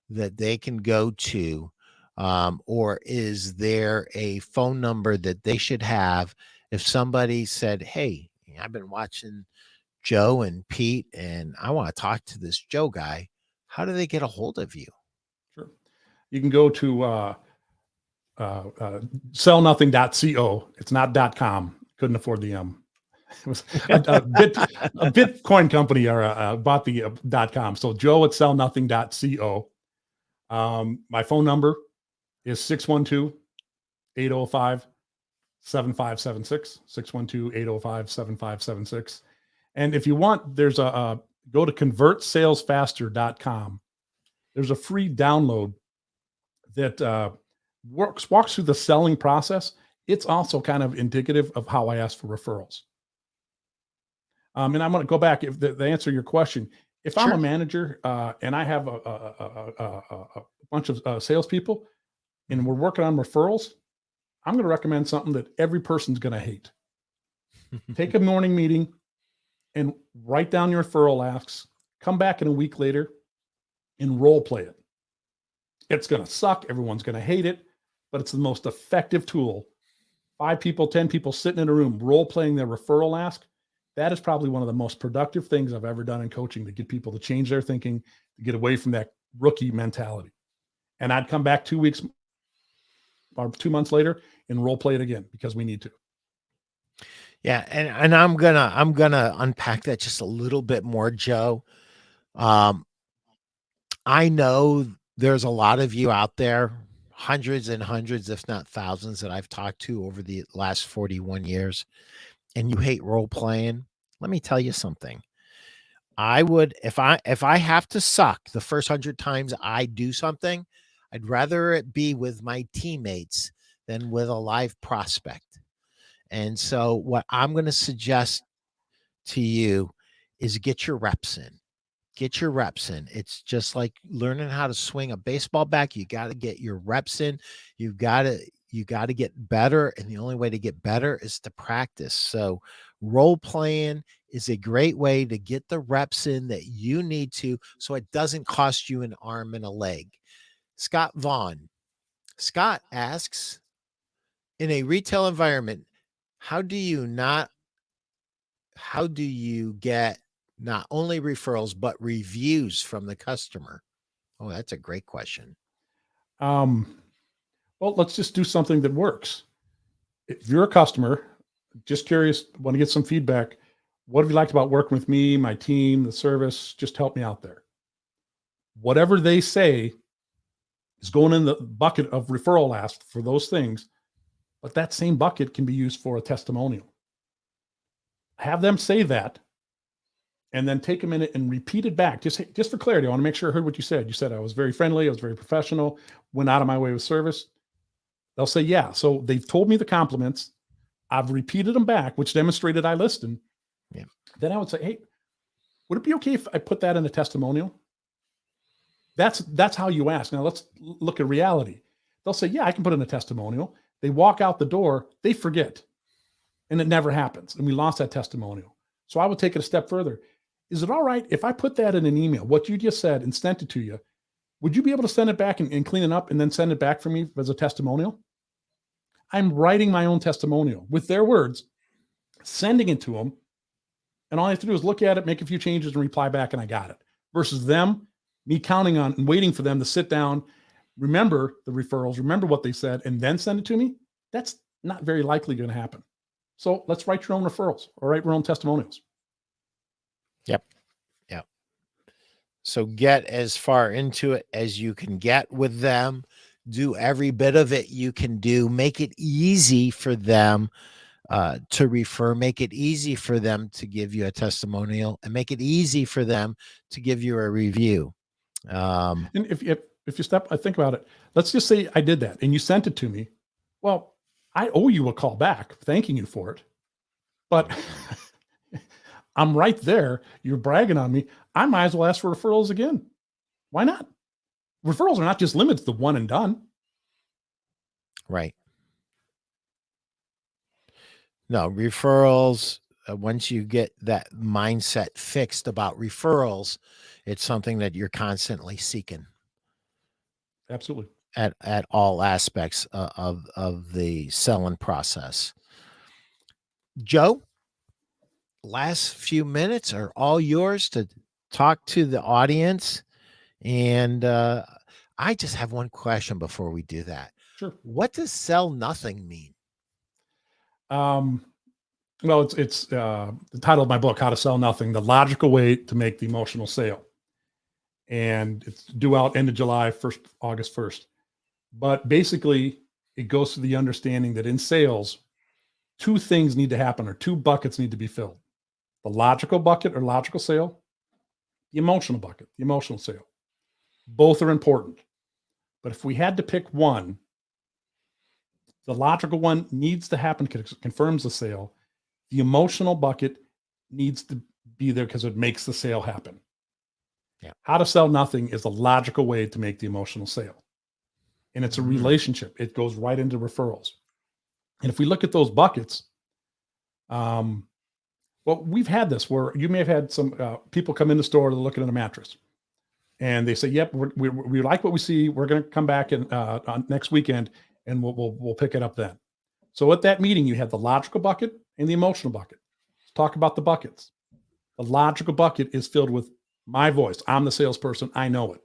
that they can go to, or is there a phone number that they should have if somebody said, hey, I've been watching Joe and Pete and I want to talk to this Joe guy? How do they get a hold of you? Sure. You can go to sellnothing.co. It's not .com. Couldn't afford the M. It was a Bitcoin company bought the .com. So Joe at sellnothing.co. My phone number is 612-805-7576, 612-805-7576. And if you want, there's a go to convertsalesfaster.com. There's a free download that walks through the selling process. It's also kind of indicative of how I ask for referrals. And I'm going to go back if the answer your question. If I'm a manager and I have a bunch of salespeople and we're working on referrals, I'm going to recommend something that every person's going to hate. Take a morning meeting and write down your referral asks. Come back in a week later and role play it. It's going to suck. Everyone's going to hate it, but it's the most effective tool. 5 people, 10 people sitting in a room role playing their referral ask. That is probably one of the most productive things I've ever done in coaching to get people to change their thinking, to get away from that rookie mentality. And I'd come back 2 weeks or 2 months later and role play it again because we need to. Yeah, and I'm gonna unpack that just a little bit more, Joe. I know there's a lot of you out there, hundreds and hundreds, if not thousands, that I've talked to over the last 41 years, and you hate role playing. Let me tell you something. I would, if I have to suck the first 100 times I do something, I'd rather it be with my teammates than with a live prospect. And so what I'm going to suggest to you is get your reps in. Get your reps in. It's just like learning how to swing a baseball bat. You got to get your reps in. You got to get better. And the only way to get better is to practice. So role playing is a great way to get the reps in that you need to, so it doesn't cost you an arm and a leg. Scott Vaughn. Scott asks, in a retail environment, how do you get not only referrals, but reviews from the customer? Oh, that's a great question. Well, let's just do something that works. If you're a customer, just curious, want to get some feedback. What have you liked about working with me, my team, the service? Just help me out there. Whatever they say is going in the bucket of referral ask for those things, but that same bucket can be used for a testimonial. Have them say that, and then take a minute and repeat it back. Just for clarity, I want to make sure I heard what you said. You said I was very friendly, I was very professional, went out of my way with service. They'll say, yeah. So they've told me the compliments. I've repeated them back, which demonstrated I listened. Yeah. Then I would say, hey, would it be okay if I put that in a testimonial? That's how you ask. Now let's look at reality. They'll say, yeah, I can put in a testimonial. They walk out the door, they forget, and it never happens. And we lost that testimonial. So I would take it a step further. Is it all right if I put that in an email, what you just said, and sent it to you? Would you be able to send it back and clean it up and then send it back for me as a testimonial? I'm writing my own testimonial with their words, sending it to them. And all I have to do is look at it, make a few changes, and reply back, and I got it. Versus me counting on and waiting for them to sit down, remember the referrals, remember what they said, and then send it to me. That's not very likely going to happen. So let's write your own referrals or write your own testimonials. Yep. So get as far into it as you can get with them. Do every bit of it you can do. Make it easy for them to refer. Make it easy for them to give you a testimonial, and make it easy for them to give you a review. And if you I think about it, let's just say I did that and you sent it to me. Well, I owe you a call back thanking you for it. But I'm right there. You're bragging on me. I might as well ask for referrals again. Why not? Referrals are not just limited to one and done. Right. No, referrals, once you get that mindset fixed about referrals, it's something that you're constantly seeking. Absolutely. At all aspects of the selling process. Joe, last few minutes are all yours to talk to the audience. And I just have one question before we do that. Sure. What does sell nothing mean? Well, it's the title of my book, How to Sell Nothing, the logical way to make the emotional sale. And it's due out end of July, August 1st. But basically, it goes to the understanding that in sales, 2 things need to happen, or 2 buckets need to be filled. The logical bucket or logical sale, the emotional bucket, the emotional sale. Both are important. But if we had to pick one, the logical one needs to happen because it confirms the sale. The emotional bucket needs to be there because it makes the sale happen. Yeah. How to sell nothing is a logical way to make the emotional sale. And it's a relationship. It goes right into referrals. And if we look at those buckets, well, we've had this where you may have had some people come in the store, they're looking at a mattress. And they say, "Yep, we like what we see. We're going to come back on next weekend, and we'll pick it up then." So at that meeting, you had the logical bucket and the emotional bucket. Let's talk about the buckets. The logical bucket is filled with my voice. I'm the salesperson. I know it.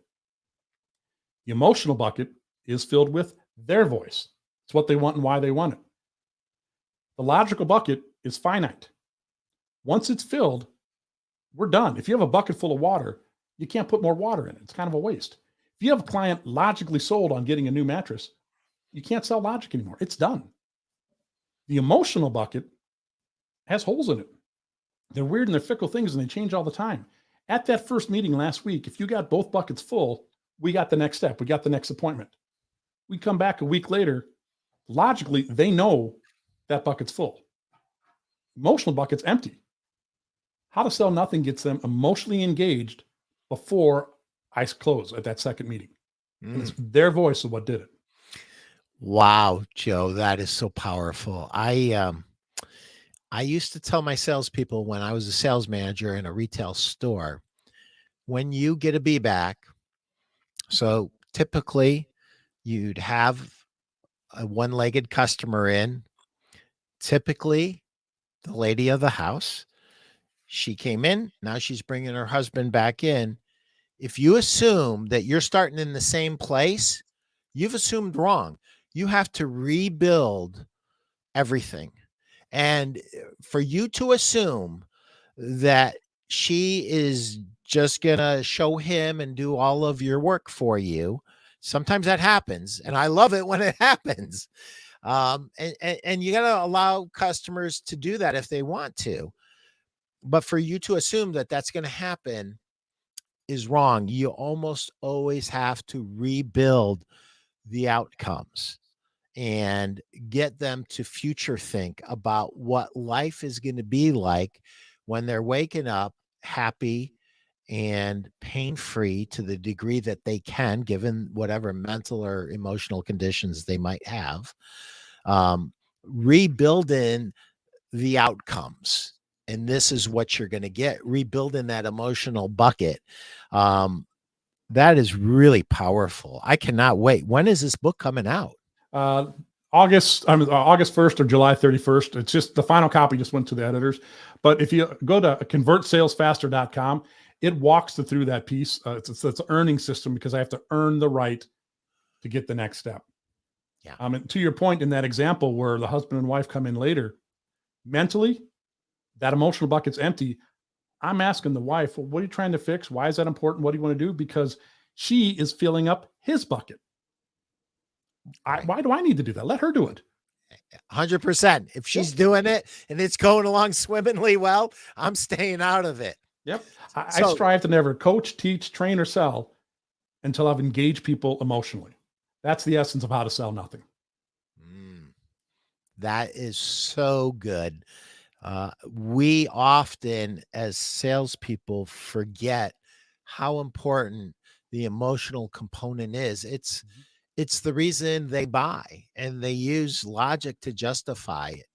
The emotional bucket is filled with their voice. It's what they want and why they want it. The logical bucket is finite. Once it's filled, we're done. If you have a bucket full of water, you can't put more water in it. It's kind of a waste. If you have a client logically sold on getting a new mattress, you can't sell logic anymore. It's done. The emotional bucket has holes in it. They're weird and they're fickle things and they change all the time. At that first meeting last week, if you got both buckets full, we got the next step. We got the next appointment. We come back a week later. Logically, they know that bucket's full. Emotional bucket's empty. How to sell nothing gets them emotionally engaged before I close at that second meeting. And it's their voice of what did it. Wow, Joe, that is so powerful. I used to tell my salespeople when I was a sales manager in a retail store, when you get a B back, so typically you'd have a one-legged customer in, typically the lady of the house. She came in, now she's bringing her husband back in. If you assume that you're starting in the same place, you've assumed wrong. You have to rebuild everything. And for you to assume that she is just going to show him and do all of your work for you, sometimes that happens. And I love it when it happens. And you got to allow customers to do that if they want to. But for you to assume that that's going to happen is wrong. You almost always have to rebuild the outcomes and get them to future think about what life is going to be like when they're waking up happy and pain-free to the degree that they can, given whatever mental or emotional conditions they might have. Rebuilding the outcomes. And this is what you're going to get, rebuilding that emotional bucket. That is really powerful. I cannot wait. When is this book coming out? August 1st or July 31st. It's just the final copy just went to the editors. But if you go to convertsalesfaster.com, it walks through that piece. It's an earning system because I have to earn the right to get the next step. Yeah. And to your point in that example where the husband and wife come in later, mentally, that emotional bucket's empty. I'm asking the wife, well, what are you trying to fix? Why is that important? What do you want to do? Because she is filling up his bucket. Right. Why do I need to do that? Let her do it. 100%. If she's doing it and it's going along swimmingly well, I'm staying out of it. Yep. I strive to never coach, teach, train, or sell until I've engaged people emotionally. That's the essence of how to sell nothing. That is so good. We often, as salespeople, forget how important the emotional component is. It's the reason they buy, and they use logic to justify it.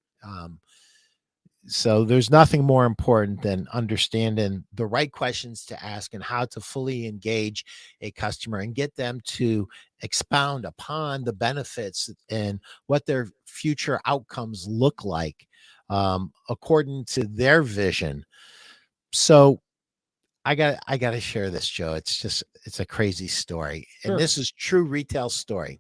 So there's nothing more important than understanding the right questions to ask and how to fully engage a customer and get them to expound upon the benefits and what their future outcomes look like according to their vision. So I got to share this, Joe. It's a crazy story. Sure. And this is true retail story.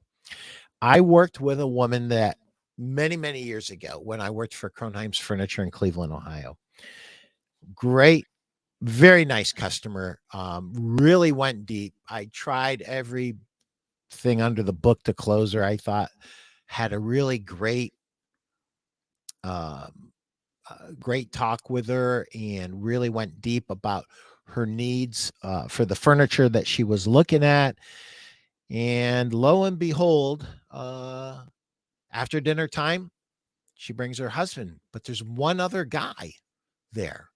I worked with a woman that many years ago when I worked for Kronheim's Furniture in Cleveland, Ohio. Great, very nice customer. Really went deep. I tried everything under the book to close her. I thought had a really great great talk with her and really went deep about her needs for the furniture that she was looking at. And lo and behold, after dinner time, she brings her husband, but there's one other guy there.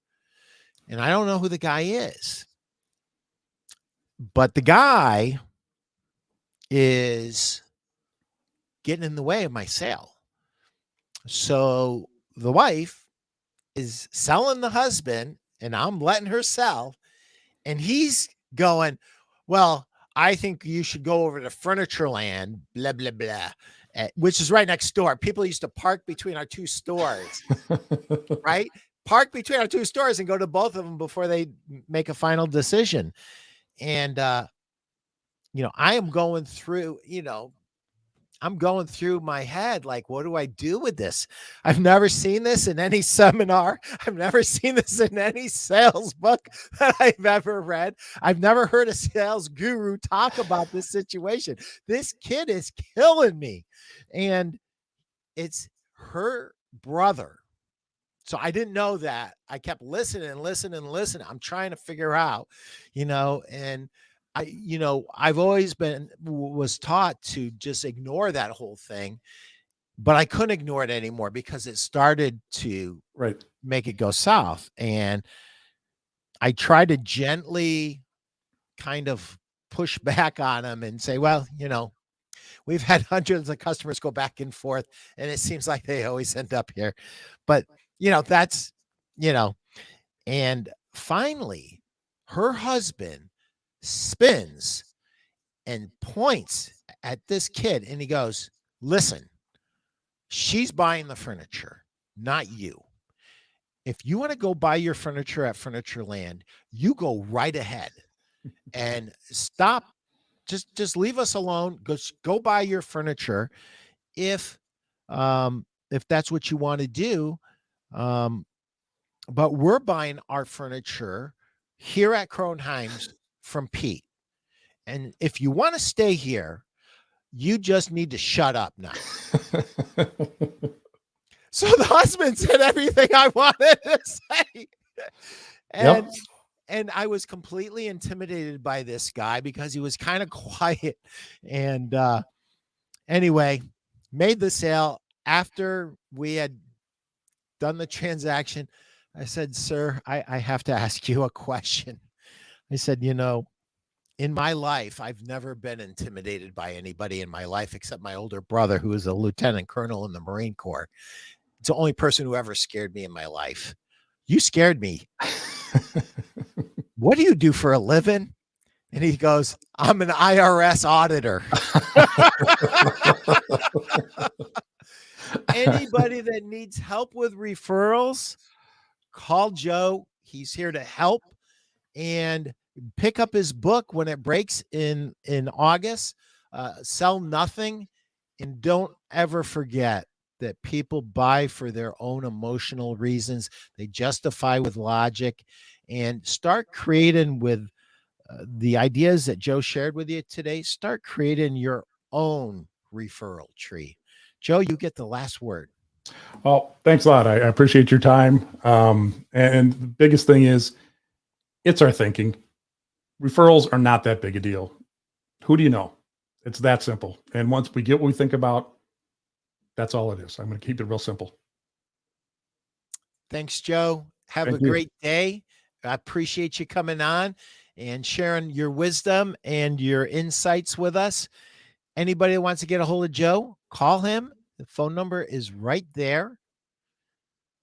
And I don't know who the guy is, but the guy is getting in the way of my sale. So the wife is selling the husband and I'm letting her sell. And he's going, well, I think you should go over to Furniture Land, blah, blah, blah, which is right next door. People used to park between our two stores, right? Park between our two stores and go to both of them before they make a final decision. And, you know, I am going through, you know, I'm going through my head, like, what do I do with this? I've never seen this in any seminar. I've never seen this in any sales book that I've ever read. I've never heard a sales guru talk about this situation. This kid is killing me. And it's her brother. So I didn't know that. I kept listening. I'm trying to figure out, you know, and I've always was taught to just ignore that whole thing, but I couldn't ignore it anymore because it started to make it go south. And I tried to gently kind of push back on him and say, well, you know, we've had hundreds of customers go back and forth, and it seems like they always end up here. But, you know, that's, you know, and finally her husband spins and points at this kid and he goes, listen, she's buying the furniture, not you. If you want to go buy your furniture at Furniture Land, you go right ahead and stop. Just leave us alone. Go buy your furniture. If that's what you want to do. But we're buying our furniture here at Kronheim's from Pete. And if you want to stay here, you just need to shut up now. So the husband said everything I wanted to say. And I was completely intimidated by this guy because he was kind of quiet. And anyway, made the sale. After we had done the transaction, I said, sir, I have to ask you a question. I said, you know, in my life, I've never been intimidated by anybody in my life except my older brother, who is a lieutenant colonel in the Marine Corps. It's the only person who ever scared me in my life. You scared me. What do you do for a living? And he goes, I'm an IRS auditor. Anybody that needs help with referrals, call Joe. He's here to help. And pick up his book when it breaks in August. Sell Nothing. And don't ever forget that people buy for their own emotional reasons. They justify with logic, and start creating with the ideas that Joe shared with you today. Start creating your own referral tree. Joe, you get the last word. Well, thanks a lot. I appreciate your time. And the biggest thing is, it's our thinking. Referrals are not that big a deal. Who do you know? It's that simple. And once we get what we think about, that's all it is. I'm going to keep it real simple. Thanks, Joe. Have a great day. I appreciate you coming on and sharing your wisdom and your insights with us. Anybody that wants to get a hold of Joe, call him. The phone number is right there.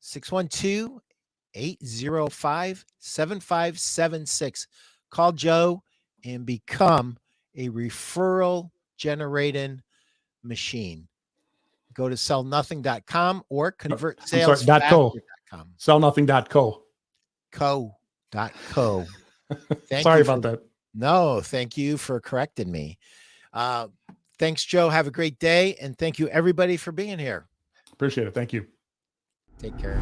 612-805-7576. Call Joe and become a referral generating machine. Go to sellnothing.com or convertsalesfactor.com. Sellnothing.co. Co.co. Sorry about that. No, thank you for correcting me. Thanks, Joe. Have a great day. And thank you, everybody, for being here. Appreciate it. Thank you. Take care.